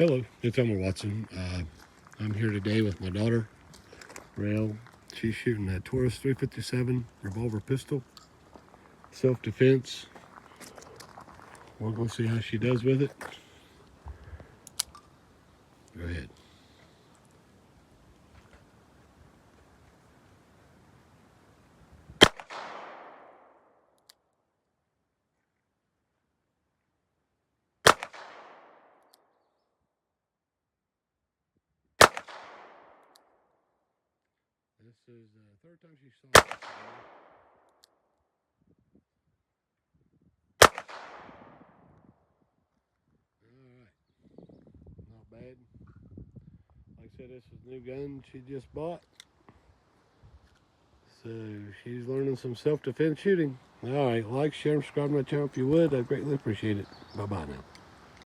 Hello, it's Elmer Watson. I'm here today with my daughter, Rayel. She's shooting a Taurus 357 revolver pistol, self-defense. We're going to see how she does with it. Go ahead. This is the third time she saw it. Alright, not bad. Like I said, this is a new gun she just bought. So she's learning some self-defense shooting. Alright, like, share, and subscribe to my channel if you would. I'd greatly appreciate it. Bye-bye now.